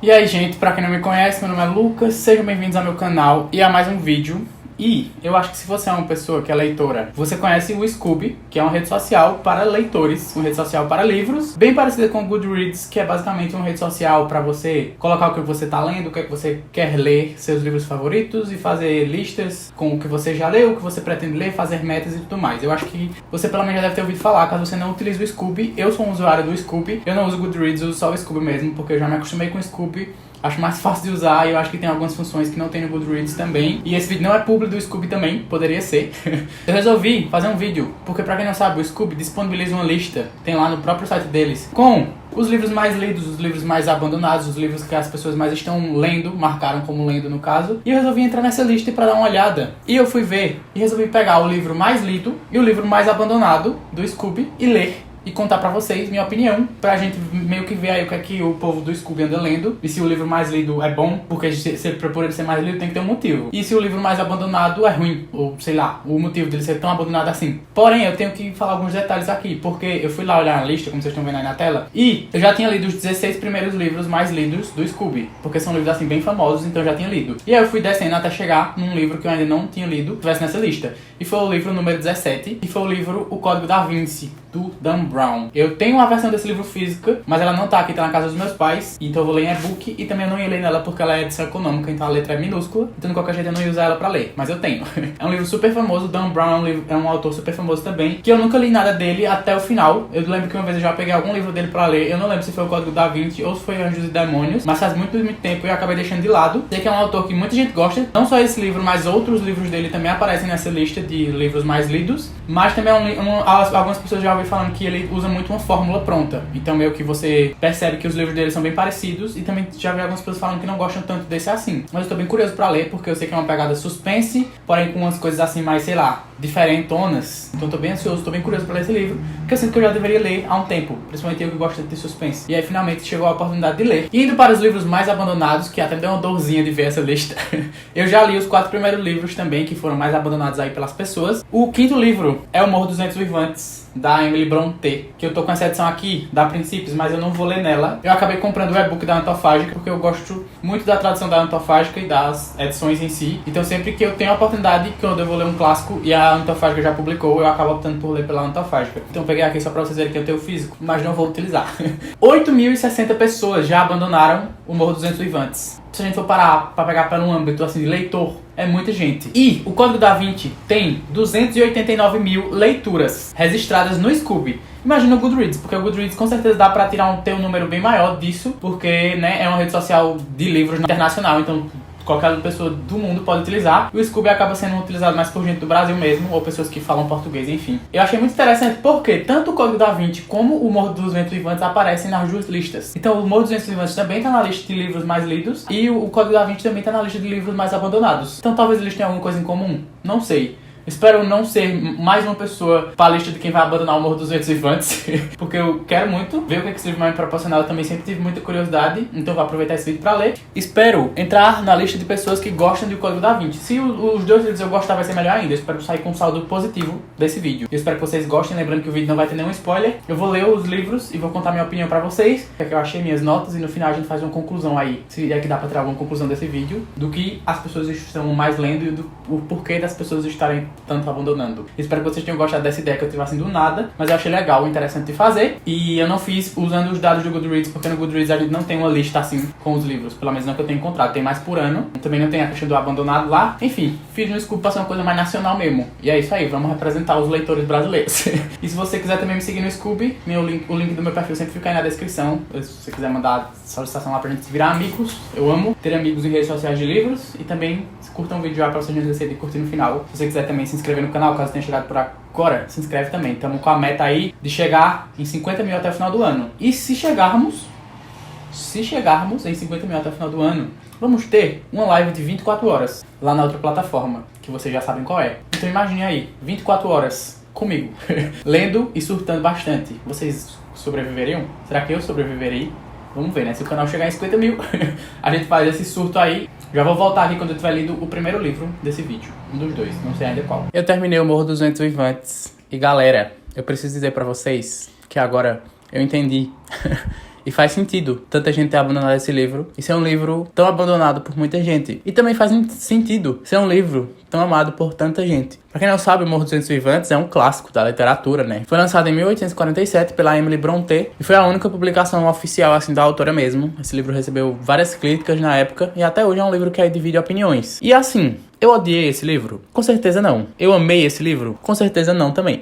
E aí, gente, pra quem não me conhece, meu nome é Lucas, sejam bem-vindos ao meu canal e a mais um vídeo. E eu acho que se você é uma pessoa que é leitora, você conhece o Scoob, que é uma rede social para leitores, uma rede social para livros, bem parecida com o Goodreads, que é basicamente uma rede social para você colocar o que você está lendo, o que você quer ler, seus livros favoritos e fazer listas com o que você já leu, o que você pretende ler, fazer metas e tudo mais. Eu acho que você pelo menos já deve ter ouvido falar, caso você não utilize o Scoob. Eu sou um usuário do Scoob, eu não uso o Goodreads, eu uso só o Scoob mesmo, porque eu já me acostumei com o Scoob. Acho mais fácil de usar e eu acho que tem algumas funções que não tem no Goodreads também. E esse vídeo não é publi do Scoob também, poderia ser. Eu resolvi fazer um vídeo, porque pra quem não sabe, o Scoob disponibiliza uma lista, tem lá no próprio site deles, com os livros mais lidos, os livros mais abandonados, os livros que as pessoas mais estão lendo, marcaram como lendo no caso. E eu resolvi entrar nessa lista pra dar uma olhada. E eu fui ver e resolvi pegar o livro mais lido e o livro mais abandonado do Scoob e ler. E contar pra vocês minha opinião, pra gente meio que ver aí o que é que o povo do Scoob anda lendo. E se o livro mais lido é bom, porque por ele ser mais lido tem que ter um motivo. E se o livro mais abandonado é ruim, ou sei lá, o motivo dele ser tão abandonado assim. Porém, eu tenho que falar alguns detalhes aqui, porque eu fui lá olhar a lista, como vocês estão vendo aí na tela, e eu já tinha lido os 16 primeiros livros mais lidos do Scoob, porque são livros assim bem famosos, então eu já tinha lido. E aí eu fui descendo até chegar num livro que eu ainda não tinha lido, que tivesse nessa lista. E foi o livro número 17, e foi o livro O Código da Vinci, do Dan Brown. Eu tenho uma versão desse livro física, mas ela não tá aqui, tá na casa dos meus pais, então eu vou ler em e-book e também eu não ia ler nela porque ela é edição econômica, então a letra é minúscula, então de qualquer jeito eu não ia usar ela pra ler, mas eu tenho. É um livro super famoso, Dan Brown é um autor super famoso também, que eu nunca li nada dele até o final. Eu lembro que uma vez eu já peguei algum livro dele pra ler, eu não lembro se foi o Código da Vinci ou se foi Anjos e Demônios, mas faz muito tempo e eu acabei deixando de lado. Sei que é um autor que muita gente gosta, não só esse livro, mas outros livros dele também aparecem nessa lista de livros mais lidos, mas também algumas pessoas já ouviram falando que ele usa muito uma fórmula pronta, então meio que você percebe que os livros dele são bem parecidos, e também já vi algumas pessoas falando que não gostam tanto desse assim, mas eu tô bem curioso pra ler, porque eu sei que é uma pegada suspense, porém com umas coisas assim mais, sei lá, diferentonas, então tô bem ansioso, tô bem curioso pra ler esse livro, porque eu sinto que eu já deveria ler há um tempo, principalmente eu que gosto de suspense, e aí finalmente chegou a oportunidade de ler. E indo para os livros mais abandonados, que até me deu uma dorzinha de ver essa lista, eu já li os 4 primeiros livros também, que foram mais abandonados aí pelas pessoas. O 5º livro é O Morro dos Ventos Vivantes, da Emily Brontë, que eu tô com essa edição aqui, da Princípios, mas eu não vou ler nela. Eu acabei comprando o e-book da Antofágica, porque eu gosto muito da tradução da Antofágica e das edições em si. Então sempre que eu tenho a oportunidade, quando eu vou ler um clássico e a Antofágica já publicou, eu acabo optando por ler pela Antofágica. Então eu peguei aqui só pra vocês verem que eu tenho físico, mas não vou utilizar. 8.060 pessoas já abandonaram o Morro dos Ventos Vivantes. Se a gente for parar pra pegar pelo âmbito assim de leitor, é muita gente. E o Código da Vinci tem 289 mil leituras registradas no Scoob. Imagina o Goodreads, porque o Goodreads com certeza dá pra ter um número bem maior disso, porque né, é uma rede social de livros internacional, então qualquer pessoa do mundo pode utilizar. O Scoob acaba sendo utilizado mais por gente do Brasil mesmo, ou pessoas que falam português, enfim. Eu achei muito interessante porque tanto o Código da Vinci como o Morro dos Ventos Vivantes aparecem nas duas listas. Então o Morro dos Ventos Vivantes também está na lista de livros mais lidos, e o Código da Vinci também está na lista de livros mais abandonados. Então talvez eles tenham alguma coisa em comum, não sei. Espero não ser mais uma pessoa para a lista de quem vai abandonar o Morro dos Ventos Vivantes, porque eu quero muito ver o que esse livro vai me proporcionar. Eu também sempre tive muita curiosidade, então vou aproveitar esse vídeo para ler. Espero entrar na lista de pessoas que gostam do Código da Vinci. Se os 2 livros eu gostar, vai ser melhor ainda. Eu espero sair com um saldo positivo desse vídeo. Eu espero que vocês gostem, lembrando que o vídeo não vai ter nenhum spoiler. Eu vou ler os livros e vou contar minha opinião para vocês, o que eu achei, minhas notas, e no final a gente faz uma conclusão aí, se é que dá para tirar alguma conclusão desse vídeo, do que as pessoas estão mais lendo e o porquê das pessoas estarem tanto abandonando. Espero que vocês tenham gostado dessa ideia que eu tive assim do nada, mas eu achei legal, interessante de fazer, e eu não fiz usando os dados do Goodreads, porque no Goodreads a gente não tem uma lista assim com os livros, pelo menos não que eu tenho encontrado, tem mais por ano, também não tem a questão do abandonado lá, enfim, fiz no Scoob pra ser uma coisa mais nacional mesmo, e é isso aí, vamos representar os leitores brasileiros. E se você quiser também me seguir no Scoob, o link do meu perfil sempre fica aí na descrição, se você quiser mandar solicitação lá pra gente virar amigos, eu amo ter amigos em redes sociais de livros, e também curtam o vídeo já pra vocês não esquecerem de curtir no final. Se você quiser também se inscrever no canal, caso tenha chegado por agora, se inscreve também. Estamos com a meta aí de chegar em 50 mil até o final do ano. E se chegarmos em 50 mil até o final do ano, vamos ter uma live de 24 horas lá na outra plataforma, que vocês já sabem qual é. Então imagine aí, 24 horas comigo, lendo e surtando bastante. Vocês sobreviveriam? Será que eu sobreviverei? Vamos ver, né? Se o canal chegar em 50 mil, a gente faz esse surto aí. Já vou voltar aqui quando eu tiver lido o primeiro livro desse vídeo. Um dos 2, não sei ainda qual. Eu terminei o Morro dos Ventos Vivantes. E galera, eu preciso dizer pra vocês que agora eu entendi E faz sentido tanta gente ter abandonado esse livro e ser um livro tão abandonado por muita gente. E também faz sentido ser um livro tão amado por tanta gente. Pra quem não sabe, O Morro dos Ventos Vivantes é um clássico da literatura, né? Foi lançado em 1847 pela Emily Brontë e foi a única publicação oficial, assim, da autora mesmo. Esse livro recebeu várias críticas na época e até hoje é um livro que aí divide opiniões. E assim, eu odiei esse livro? Com certeza não. Eu amei esse livro? Com certeza não também.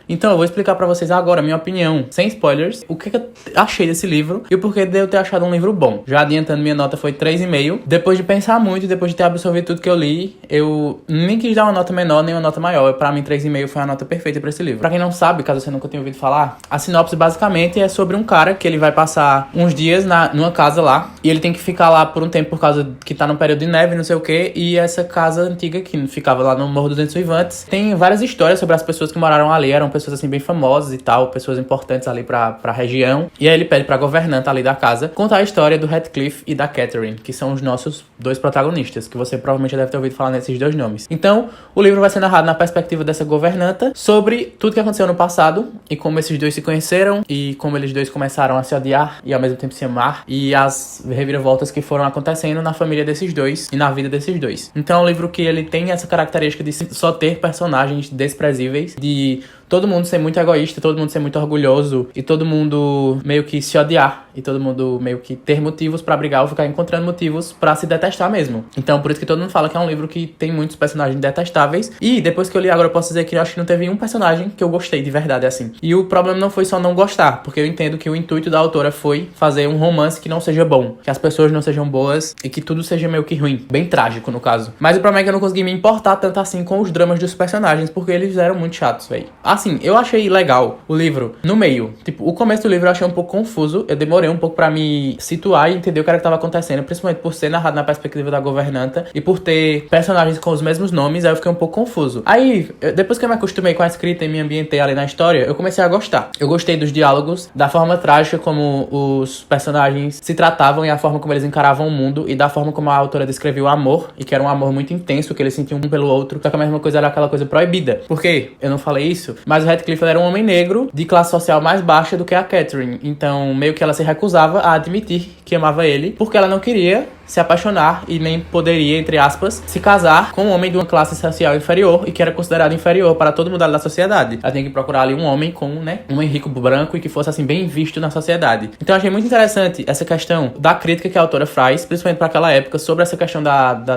Então eu vou explicar pra vocês agora a minha opinião, sem spoilers, o que eu achei desse livro e o porquê de eu ter achado um livro bom. Já adiantando, minha nota foi 3,5. Depois de pensar muito e depois de ter absorvido tudo que eu li, eu nem quis dar uma nota menor nem uma nota maior. Pra mim, 3,5 foi a nota perfeita pra esse livro. Pra quem não sabe, caso você nunca tenha ouvido falar, a sinopse basicamente é sobre um cara que ele vai passar uns dias numa casa lá e ele tem que ficar lá por um tempo por causa que tá num período de neve, não sei o que, e essa casa antiga que ficava lá no Morro dos Ventos Vivantes tem várias histórias sobre as pessoas que moraram ali, eram pessoas assim bem famosas e tal, pessoas importantes ali pra região, e aí ele pede pra governanta ali da casa contar a história do Heathcliff e da Catherine, que são os nossos dois protagonistas, que você provavelmente já deve ter ouvido falar nesses dois nomes. Então, o livro vai ser narrado na perspectiva dessa governanta sobre tudo que aconteceu no passado e como esses dois se conheceram e como eles dois começaram a se odiar e ao mesmo tempo se amar e as reviravoltas que foram acontecendo na família desses dois e na vida desses dois. Então é um livro que ele tem essa característica de só ter personagens desprezíveis, de todo mundo ser muito egoísta, todo mundo ser muito orgulhoso e todo mundo meio que se odiar e todo mundo meio que ter motivos pra brigar ou ficar encontrando motivos pra se detestar mesmo. Então por isso que todo mundo fala que é um livro que tem muitos personagens detestáveis e depois que eu li agora eu posso dizer que eu acho que não teve um personagem que eu gostei de verdade assim. E o problema não foi só não gostar, porque eu entendo que o intuito da autora foi fazer um romance que não seja bom, que as pessoas não sejam boas e que tudo seja meio que ruim, bem trágico no caso. Mas o problema é que eu não consegui me importar tanto assim com os dramas dos personagens, porque eles eram muito chatos, velho. Assim, eu achei legal o livro no meio. Tipo, o começo do livro eu achei um pouco confuso. Eu demorei um pouco pra me situar e entender o que era que tava acontecendo, principalmente por ser narrado na perspectiva da governanta e por ter personagens com os mesmos nomes, aí eu fiquei um pouco confuso. Aí, depois que eu me acostumei com a escrita e me ambientei ali na história, eu comecei a gostar. Eu gostei dos diálogos, da forma trágica como os personagens se tratavam e a forma como eles encaravam o mundo e da forma como a autora descreveu o amor, e que era um amor muito intenso, que eles sentiam um pelo outro, só que a mesma coisa era aquela coisa proibida. Por quê? Eu não falei isso, mas o Heathcliff era um homem negro de classe social mais baixa do que a Catherine, então meio que ela se recusava a admitir que amava ele, porque ela não queria se apaixonar e nem poderia, entre aspas, se casar com um homem de uma classe social inferior e que era considerado inferior para todo mundo da sociedade. Ela tinha que procurar ali um homem com, né, um homem rico, branco e que fosse, assim, bem visto na sociedade. Então eu achei muito interessante essa questão da crítica que a autora faz, principalmente para aquela época, sobre essa questão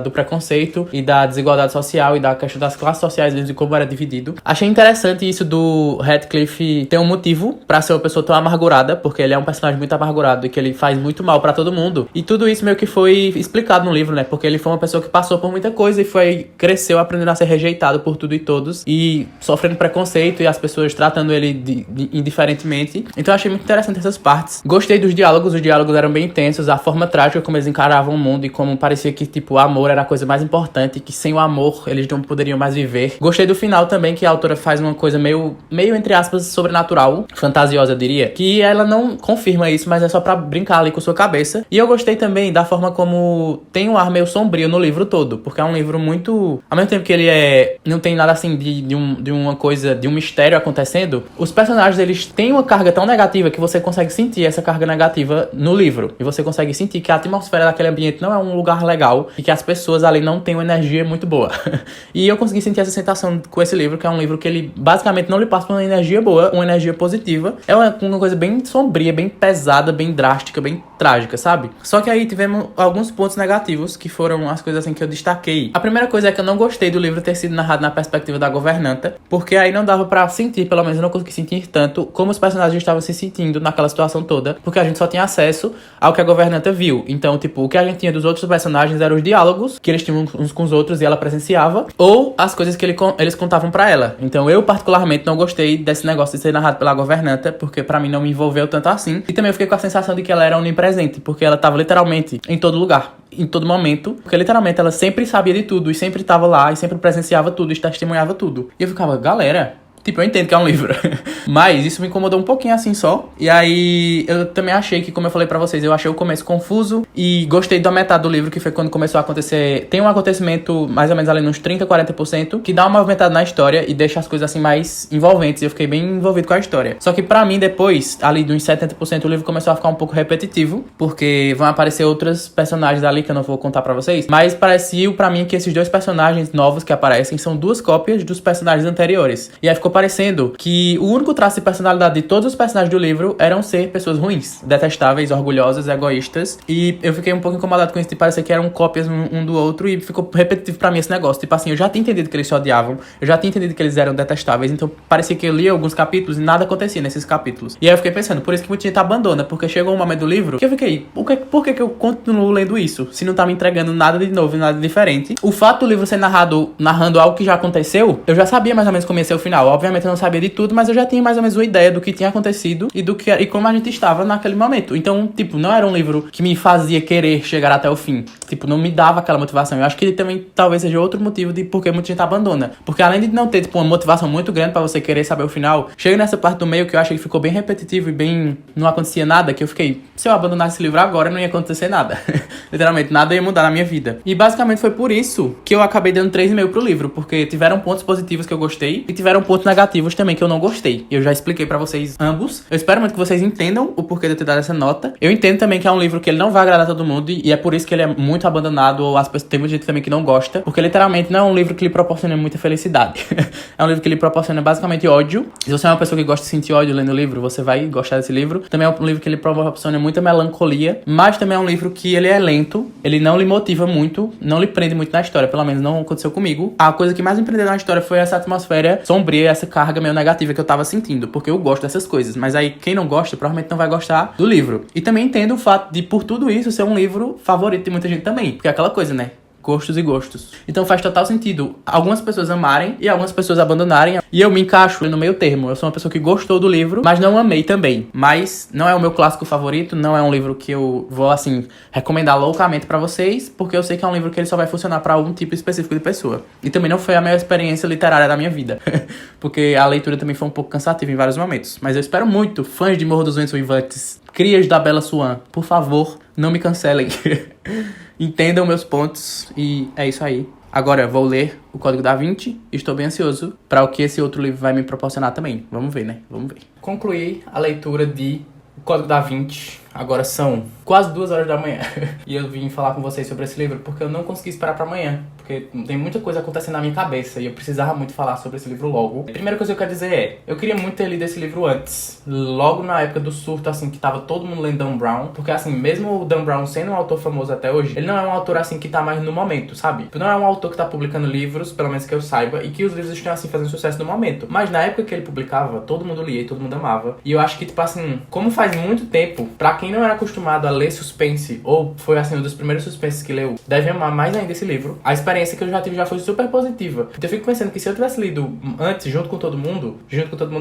do preconceito e da desigualdade social e da questão das classes sociais e como era dividido. Achei interessante isso do Heathcliff ter um motivo para ser uma pessoa tão amargurada, porque ele é um personagem muito amargurado e que ele faz muito mal para todo mundo. E tudo isso meio que foi explicado no livro, né? Porque ele foi uma pessoa que passou por muita coisa e cresceu aprendendo a ser rejeitado por tudo e todos e sofrendo preconceito e as pessoas tratando ele indiferentemente. Então eu achei muito interessante essas partes. Gostei dos diálogos, os diálogos eram bem intensos, a forma trágica como eles encaravam o mundo e como parecia que, tipo, o amor era a coisa mais importante e que sem o amor eles não poderiam mais viver. Gostei do final também, que a autora faz uma coisa meio entre aspas, sobrenatural, fantasiosa, eu diria, que ela não confirma isso, mas é só pra brincar ali com sua cabeça. E eu gostei também da forma como tem um ar meio sombrio no livro todo, porque é um livro muito... Ao mesmo tempo que ele não tem nada assim de uma coisa, de um mistério acontecendo, os personagens, eles têm uma carga tão negativa que você consegue sentir essa carga negativa no livro. E você consegue sentir que a atmosfera daquele ambiente não é um lugar legal e que as pessoas ali não têm uma energia muito boa. E eu consegui sentir essa sensação com esse livro, que é um livro que ele basicamente não lhe passa uma energia boa, uma energia positiva. É uma coisa bem sombria, bem pesada, bem drástica, bem trágica, sabe? Só que aí tivemos alguns pontos negativos, que foram as coisas assim que eu destaquei. A primeira coisa é que eu não gostei do livro ter sido narrado na perspectiva da governanta, porque aí não dava pra sentir, pelo menos eu não consegui sentir tanto, como os personagens estavam se sentindo naquela situação toda, porque a gente só tinha acesso ao que a governanta viu. Então, tipo, o que a gente tinha dos outros personagens eram os diálogos que eles tinham uns com os outros e ela presenciava, ou as coisas que eles contavam pra ela. Então, eu particularmente não gostei desse negócio de ser narrado pela governanta, porque pra mim não me envolveu tanto assim. E também eu fiquei com a sensação de que ela era onipresente, porque ela tava literalmente em todo lugar, em todo momento, porque literalmente ela sempre sabia de tudo e sempre tava lá e sempre presenciava tudo e testemunhava tudo. E eu ficava, galera, Tipo, eu entendo que é um livro. Mas isso me incomodou um pouquinho assim só. E aí, eu também achei que, como eu falei pra vocês, eu achei o começo confuso. E gostei da metade do livro, que foi quando começou a acontecer... Tem um acontecimento, mais ou menos ali, nos 30, 40%, que dá uma movimentada na história e deixa as coisas assim mais envolventes. E eu fiquei bem envolvido com a história. Só que pra mim, depois, ali dos 70%, o livro começou a ficar um pouco repetitivo. Porque vão aparecer outros personagens ali que eu não vou contar pra vocês. Mas parecia pra mim que esses dois personagens novos que aparecem são duas cópias dos personagens anteriores. E aí ficou parecendo que o único traço de personalidade de todos os personagens do livro eram ser pessoas ruins, detestáveis, orgulhosas, egoístas. E eu fiquei um pouco incomodado com isso de parecer que eram cópias um do outro e ficou repetitivo pra mim esse negócio. Tipo assim, eu já tinha entendido que eles se odiavam, eu já tinha entendido que eles eram detestáveis, então parecia que eu lia alguns capítulos e nada acontecia nesses capítulos. E aí eu fiquei pensando, por isso que muita gente abandona, porque chegou um momento do livro que eu fiquei, por que eu continuo lendo isso? Se não tá me entregando nada de novo, nada diferente. O fato do livro ser narrando algo que já aconteceu, eu já sabia mais ou menos como ia ser o final. Obviamente eu não sabia de tudo, mas eu já tinha mais ou menos uma ideia do que tinha acontecido e como a gente estava naquele momento. Então, tipo, não era um livro que me fazia querer chegar até o fim. Tipo, não me dava aquela motivação. Eu acho que ele também talvez seja outro motivo de por que muita gente abandona. Porque além de não ter, tipo, uma motivação muito grande pra você querer saber o final, chega nessa parte do meio que eu achei que ficou bem repetitivo e bem... não acontecia nada, que eu fiquei... se eu abandonasse esse livro agora, não ia acontecer nada. Literalmente, nada ia mudar na minha vida. E basicamente foi por isso que eu acabei dando 3,5 pro livro, porque tiveram pontos positivos que eu gostei e tiveram pontos negativos também que eu não gostei. Eu já expliquei pra vocês ambos. Eu espero muito que vocês entendam o porquê de eu ter dado essa nota. Eu entendo também que é um livro que ele não vai agradar todo mundo e é por isso que ele é muito abandonado, ou as pessoas, tem muita gente também que não gosta, porque literalmente não é um livro que lhe proporciona muita felicidade. É um livro que lhe proporciona basicamente ódio. Se você é uma pessoa que gosta de sentir ódio lendo o livro, você vai gostar desse livro. Também é um livro que lhe proporciona muita melancolia, mas também é um livro que ele é lento, ele não lhe motiva muito, não lhe prende muito na história, pelo menos não aconteceu comigo. A coisa que mais me prendeu na história foi essa atmosfera sombria, essa carga meio negativa que eu tava sentindo, porque eu gosto dessas coisas, mas aí quem não gosta provavelmente não vai gostar do livro. E também entendo o fato de, por tudo isso, ser um livro favorito de muita gente também, porque é aquela coisa, né? Gostos e gostos. Então faz total sentido algumas pessoas amarem e algumas pessoas abandonarem. E eu me encaixo no meio termo. Eu sou uma pessoa que gostou do livro, mas não amei também. Mas não é o meu clássico favorito, não é um livro que eu vou, assim, recomendar loucamente pra vocês, porque eu sei que é um livro que ele só vai funcionar pra algum tipo específico de pessoa. E também não foi a melhor experiência literária da minha vida. Porque a leitura também foi um pouco cansativa em vários momentos. Mas eu espero muito, fãs de Morro dos Ventos Uivantes, crias da Bella Swan, por favor, não me cancelem. Entendam meus pontos e é isso aí. Agora vou ler o Código da Vinci e estou bem ansioso para o que esse outro livro vai me proporcionar também. Vamos ver, né? Vamos ver. Concluí a leitura de O Código da Vinci. Agora são quase 2 horas da manhã. E eu vim falar com vocês sobre esse livro porque eu não consegui esperar pra amanhã. Porque tem muita coisa acontecendo na minha cabeça e eu precisava muito falar sobre esse livro logo. A primeira coisa que eu quero dizer é, eu queria muito ter lido esse livro antes. Logo na época do surto, assim, que tava todo mundo lendo Dan Brown. Porque, assim, mesmo o Dan Brown sendo um autor famoso até hoje, ele não é um autor, assim, que tá mais no momento, sabe? Não é um autor que tá publicando livros, pelo menos que eu saiba, e que os livros estão, assim, fazendo sucesso no momento. Mas na época que ele publicava, todo mundo lia e todo mundo amava. E eu acho que, tipo assim, como faz muito tempo, pra quem não era acostumado a ler suspense, ou foi, assim, um dos primeiros suspenses que leu, deve amar mais ainda esse livro. A experiência que eu já tive já foi super positiva. Então eu fico pensando que se eu tivesse lido antes, junto com todo mundo,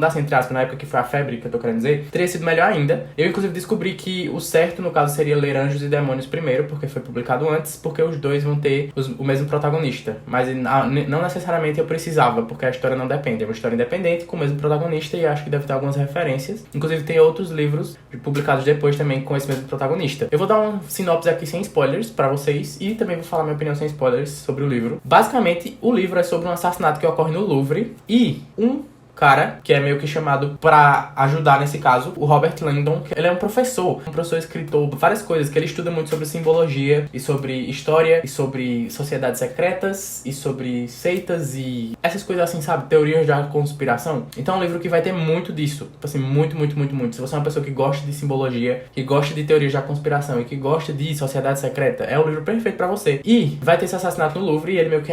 assim, entre aspas, na época que foi a febre, que eu tô querendo dizer, teria sido melhor ainda. Eu, inclusive, descobri que o certo, no caso, seria ler Anjos e Demônios primeiro, porque foi publicado antes, porque os dois vão ter o mesmo protagonista. Mas não necessariamente eu precisava, porque a história não depende. É uma história independente, com o mesmo protagonista, e acho que deve ter algumas referências. Inclusive, tem outros livros publicados depois também com esse mesmo protagonista. Eu vou dar um sinopse aqui sem spoilers pra vocês, e também vou falar minha opinião sem spoilers sobre o livro. Basicamente, o livro é sobre um assassinato que ocorre no Louvre, e um cara, que é meio que chamado pra ajudar nesse caso, o Robert Langdon, que ele é um professor escritor, várias coisas, que ele estuda muito sobre simbologia, e sobre história, e sobre sociedades secretas, e sobre seitas, e essas coisas assim, sabe? Teorias da conspiração. Então é um livro que vai ter muito disso, tipo assim, muito, muito, muito, muito. Se você é uma pessoa que gosta de simbologia, que gosta de teorias da conspiração, e que gosta de sociedade secreta, é o livro perfeito pra você. E vai ter esse assassinato no Louvre, e ele meio que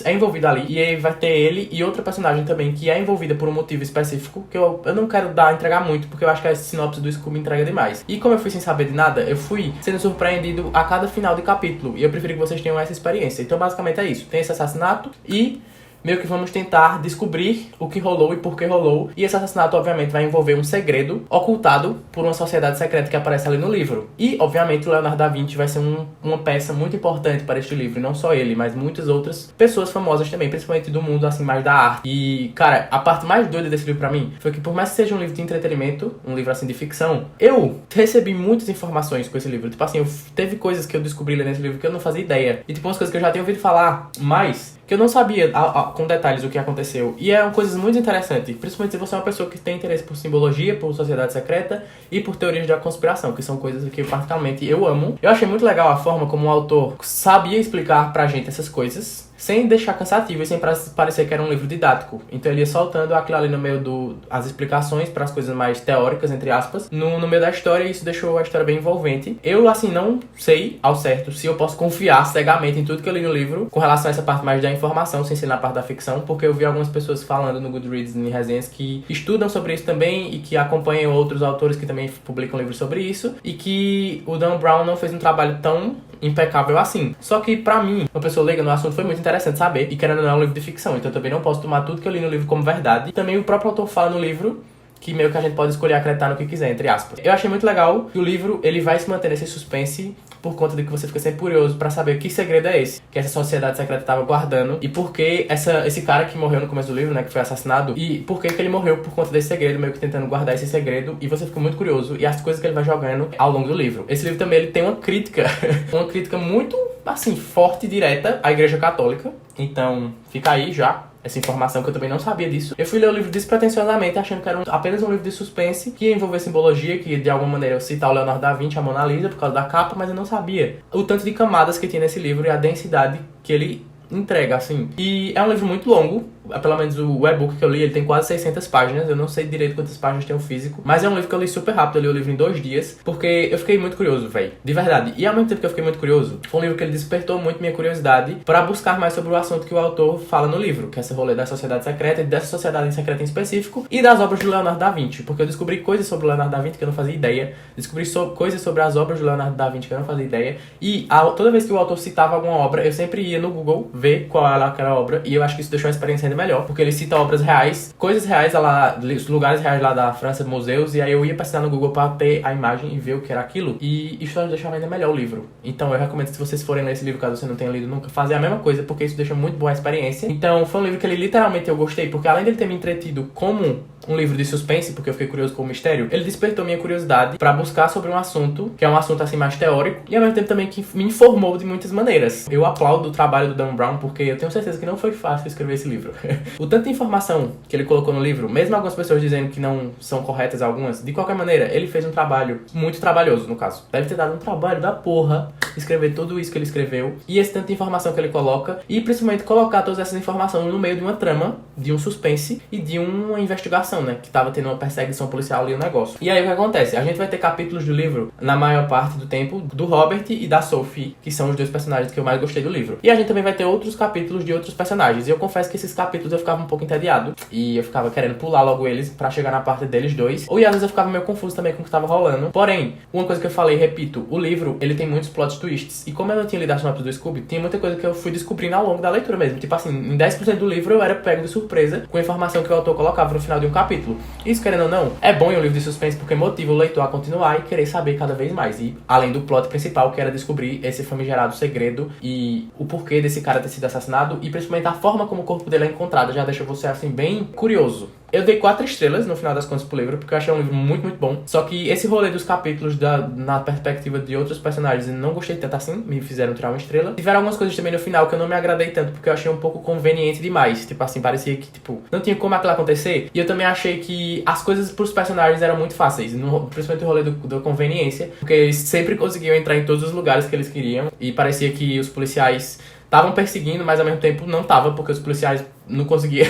é envolvido ali, e aí vai ter ele e outra personagem também, que é envolvida por um motivo específico, que eu não quero entregar muito, porque eu acho que a sinopse do Scooby entrega demais. E como eu fui sem saber de nada, eu fui sendo surpreendido a cada final de capítulo, e eu prefiro que vocês tenham essa experiência. Então basicamente é isso, tem esse assassinato e meio que vamos tentar descobrir o que rolou e por que rolou. E esse assassinato, obviamente, vai envolver um segredo ocultado por uma sociedade secreta que aparece ali no livro. E, obviamente, o Leonardo da Vinci vai ser uma peça muito importante para este livro. E não só ele, mas muitas outras pessoas famosas também, principalmente do mundo, assim, mais da arte. E, cara, a parte mais doida desse livro pra mim foi que, por mais que seja um livro de entretenimento, um livro, assim, de ficção, eu recebi muitas informações com esse livro. Tipo assim, teve coisas que eu descobri lendo esse livro que eu não fazia ideia. E, tipo, umas coisas que eu já tinha ouvido falar, mas que eu não sabia com detalhes o que aconteceu. E eram coisas muito interessantes, principalmente se você é uma pessoa que tem interesse por simbologia, por sociedade secreta e por teorias da conspiração, que são coisas que particularmente eu amo. Eu achei muito legal a forma como o autor sabia explicar pra gente essas coisas, sem deixar cansativo e sem parecer que era um livro didático. Então ele ia soltando aquilo ali no meio as explicações para as coisas mais teóricas, entre aspas, no meio da história, e isso deixou a história bem envolvente. Eu, assim, não sei ao certo se eu posso confiar cegamente em tudo que eu li no livro com relação a essa parte mais da informação, sem ser na parte da ficção, porque eu vi algumas pessoas falando no Goodreads, em resenhas, que estudam sobre isso também e que acompanham outros autores que também publicam livros sobre isso, e que o Dan Brown não fez um trabalho tão impecável assim. Só que, pra mim, uma pessoa leiga no assunto, foi muito interessante saber, e querendo ou não, é um livro de ficção, então eu também não posso tomar tudo que eu li no livro como verdade. E também o próprio autor fala no livro que meio que a gente pode escolher acreditar no que quiser, entre aspas. Eu achei muito legal que o livro, ele vai se manter nesse suspense por conta de que você fica sempre curioso pra saber que segredo é esse que essa sociedade secreta tava guardando, e por que esse cara que morreu no começo do livro, né, que foi assassinado, e por que ele morreu por conta desse segredo, meio que tentando guardar esse segredo, e você fica muito curioso, e as coisas que ele vai jogando ao longo do livro. Esse livro também, ele tem uma crítica, uma crítica muito, assim, forte e direta à Igreja Católica. Então, fica aí já essa informação, que eu também não sabia disso. Eu fui ler o livro despretensiosamente, achando que era apenas um livro de suspense, que ia envolver simbologia, que de alguma maneira eu citar o Leonardo da Vinci, a Mona Lisa, por causa da capa, mas eu não sabia o tanto de camadas que tinha nesse livro e a densidade que ele entrega, assim. E é um livro muito longo, pelo menos o e-book que eu li, ele tem quase 600 páginas, eu não sei direito quantas páginas tem o físico, mas é um livro que eu li super rápido, eu li o livro em 2 dias, porque eu fiquei muito curioso, velho, de verdade. E ao mesmo tempo que eu fiquei muito curioso, foi um livro que ele despertou muito minha curiosidade pra buscar mais sobre o assunto que o autor fala no livro, que é esse rolê da sociedade secreta, e dessa sociedade secreta em específico, e das obras de Leonardo da Vinci, porque eu descobri coisas sobre o Leonardo da Vinci que eu não fazia ideia, descobri coisas sobre as obras de Leonardo da Vinci que eu não fazia ideia, e toda vez que o autor citava alguma obra, eu sempre ia no Google ver qual era aquela obra, e eu acho que isso deixou a experiência ainda melhor, porque ele cita obras reais, coisas reais lá, os lugares reais lá da França, museus, e aí eu ia pesquisar no Google pra ter a imagem e ver o que era aquilo, e isso deixava ainda melhor o livro. Então eu recomendo, se vocês forem ler esse livro, caso você não tenha lido nunca, fazer a mesma coisa, porque isso deixa muito boa a experiência. Então foi um livro que ele literalmente eu gostei, porque além dele ter me entretido como um livro de suspense, porque eu fiquei curioso com o mistério, ele despertou minha curiosidade pra buscar sobre um assunto, que é um assunto assim mais teórico, e ao mesmo tempo também que me informou de muitas maneiras. Eu aplaudo o trabalho do Dan Brown, porque eu tenho certeza que não foi fácil escrever esse livro. O tanto de informação que ele colocou no livro, mesmo algumas pessoas dizendo que não são corretas algumas, de qualquer maneira, ele fez um trabalho muito trabalhoso, no caso. Deve ter dado um trabalho da porra escrever tudo isso que ele escreveu, e esse tanto de informação que ele coloca, e principalmente colocar todas essas informações no meio de uma trama, de um suspense e de uma investigação, né, que tava tendo uma perseguição policial ali no negócio. E aí o que acontece? A gente vai ter capítulos do livro, na maior parte do tempo, do Robert e da Sophie, que são os 2 personagens que eu mais gostei do livro. E a gente também vai ter outros capítulos de outros personagens, e eu confesso que esses capítulos eu ficava um pouco entediado, e eu ficava querendo pular logo eles pra chegar na parte deles 2, ou e às vezes eu ficava meio confuso também com o que tava rolando. Porém, uma coisa que eu falei, repito, o livro, ele tem muitos plot twists, e como eu não tinha lido a sinopse do Scooby, tinha muita coisa que eu fui descobrindo ao longo da leitura mesmo. Tipo assim, em 10% do livro eu era pego de surpresa com a informação que o autor colocava no final de um capítulo. Isso, querendo ou não, é bom em um livro de suspense porque motiva o leitor a continuar e querer saber cada vez mais. E além do plot principal, que era descobrir esse famigerado segredo e o porquê desse cara ter sido assassinado, e principalmente a forma como o corpo dele é encontrado, já deixa você assim bem curioso. Eu dei 4 estrelas no final das contas pro livro, porque eu achei um livro muito, muito bom. Só que esse rolê dos capítulos na perspectiva de outros personagens, eu não gostei tanto assim, me fizeram tirar 1 estrela. Tiveram algumas coisas também no final que eu não me agradei tanto, porque eu achei um pouco conveniente demais. Tipo assim, parecia que, tipo, não tinha como aquilo acontecer. E eu também achei que as coisas pros personagens eram muito fáceis, principalmente o rolê da conveniência, porque eles sempre conseguiam entrar em todos os lugares que eles queriam, e parecia que os policiais estavam perseguindo, mas ao mesmo tempo não tava, porque os policiais não conseguiam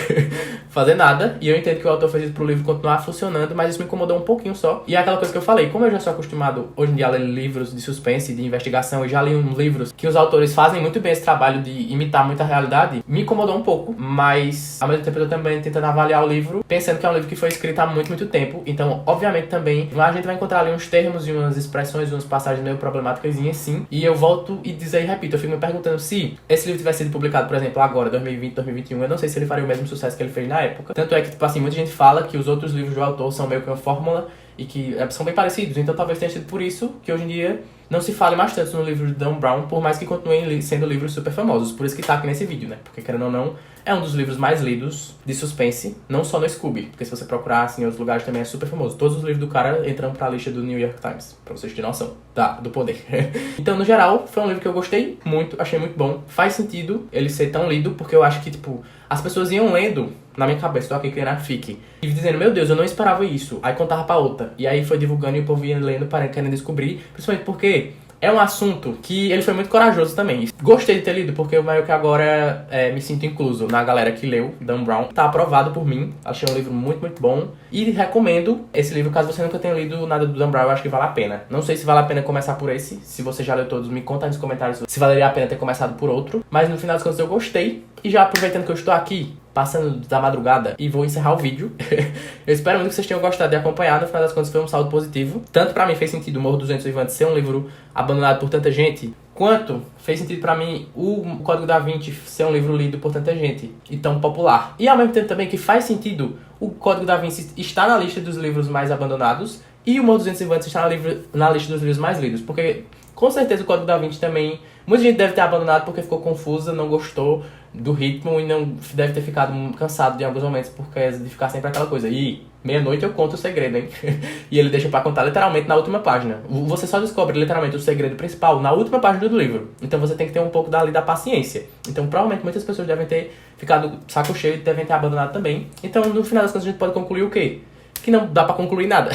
fazer nada. E eu entendo que o autor fez isso pro livro continuar funcionando, mas isso me incomodou um pouquinho só. E é aquela coisa que eu falei, como eu já sou acostumado hoje em dia a ler livros de suspense, de investigação, e já li uns livros que os autores fazem muito bem esse trabalho de imitar muita realidade, me incomodou um pouco, mas ao mesmo tempo eu também tentando avaliar o livro, pensando que é um livro que foi escrito há muito tempo. Então, obviamente, também a gente vai encontrar ali uns termos e umas expressões, umas passagens meio problemáticas, sim. E eu volto e dizer e repito, eu fico me perguntando se esse livro tivesse sido publicado, por exemplo, agora, 2020, 2021, eu não sei se ele faria o mesmo sucesso que ele fez na época. Tanto é que, tipo assim, muita gente fala que os outros livros do autor são meio que uma fórmula e que são bem parecidos. Então talvez tenha sido por isso que hoje em dia não se fale mais tanto no livro de Dan Brown, por mais que continuem sendo livros super famosos. Por isso que tá aqui nesse vídeo, né? Porque, querendo ou não, é um dos livros mais lidos de suspense, não só no Scooby, porque se você procurar assim, em outros lugares também é super famoso. Todos os livros do cara entram pra lista do New York Times, pra vocês terem noção do poder. Então, no geral, foi um livro que eu gostei muito, achei muito bom. Faz sentido ele ser tão lido, porque eu acho que, tipo, as pessoas iam lendo, na minha cabeça, tô aqui criando a fic, e dizendo, meu Deus, eu não esperava isso. Aí contava pra outra. E aí foi divulgando e o povo ia lendo, querendo descobrir, principalmente porque é um assunto que ele foi muito corajoso também. Gostei de ter lido, porque eu meio que agora me sinto incluso na galera que leu Dan Brown. Tá aprovado por mim. Achei um livro muito bom. E recomendo esse livro, caso você nunca tenha lido nada do Dan Brown, eu acho que vale a pena. Não sei se vale a pena começar por esse. Se você já leu todos, me conta aí nos comentários se valeria a pena ter começado por outro. Mas no final das contas eu gostei. E já aproveitando que eu estou aqui, passando da madrugada, e vou encerrar o vídeo. Eu espero muito que vocês tenham gostado de acompanhar. No final das contas foi um saldo positivo. Tanto pra mim fez sentido o Morro dos Ventos Vivantes ser um livro abandonado por tanta gente, quanto fez sentido pra mim o Código da Vinci ser um livro lido por tanta gente e tão popular. E ao mesmo tempo também que faz sentido o Código da Vinci estar na lista dos livros mais abandonados e o Morro dos Ventos Vivantes estar na lista dos livros mais lidos. Porque com certeza o Código da Vinci também, muita gente deve ter abandonado porque ficou confusa, não gostou do ritmo e não deve ter ficado cansado em alguns momentos por causa de ficar sempre aquela coisa. E meia-noite eu conto o segredo, hein? E ele deixa pra contar literalmente na última página. Você só descobre literalmente o segredo principal na última página do livro. Então você tem que ter um pouco da paciência. Então provavelmente muitas pessoas devem ter ficado saco cheio e devem ter abandonado também. Então no final das contas a gente pode concluir o quê? Que não dá pra concluir nada.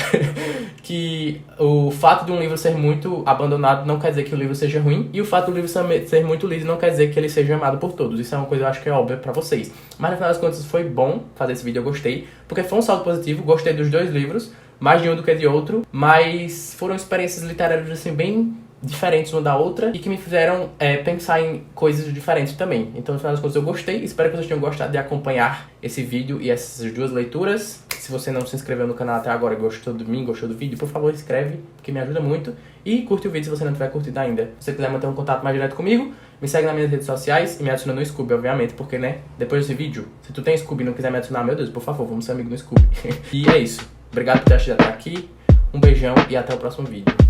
Que o fato de um livro ser muito abandonado não quer dizer que o livro seja ruim, e o fato do livro ser muito lido não quer dizer que ele seja amado por todos. Isso é uma coisa que eu acho que é óbvia pra vocês. Mas no final das contas foi bom fazer esse vídeo, eu gostei, porque foi um saldo positivo, gostei dos dois livros, mais de um do que de outro, mas foram experiências literárias assim bem diferentes uma da outra e que me fizeram pensar em coisas diferentes também. Então, no final das contas, eu gostei. Espero que vocês tenham gostado de acompanhar esse vídeo e essas duas leituras. Se você não se inscreveu no canal até agora e gostou de mim, gostou do vídeo, por favor, inscreve, porque me ajuda muito. E curte o vídeo se você não tiver curtido ainda. Se você quiser manter um contato mais direto comigo, me segue nas minhas redes sociais e me adiciona no Scooby, obviamente, porque, né, depois desse vídeo, se tu tem Scooby e não quiser me adicionar, meu Deus, por favor, vamos ser amigos no Scooby. E é isso. Obrigado por ter assistido até aqui. Um beijão e até o próximo vídeo.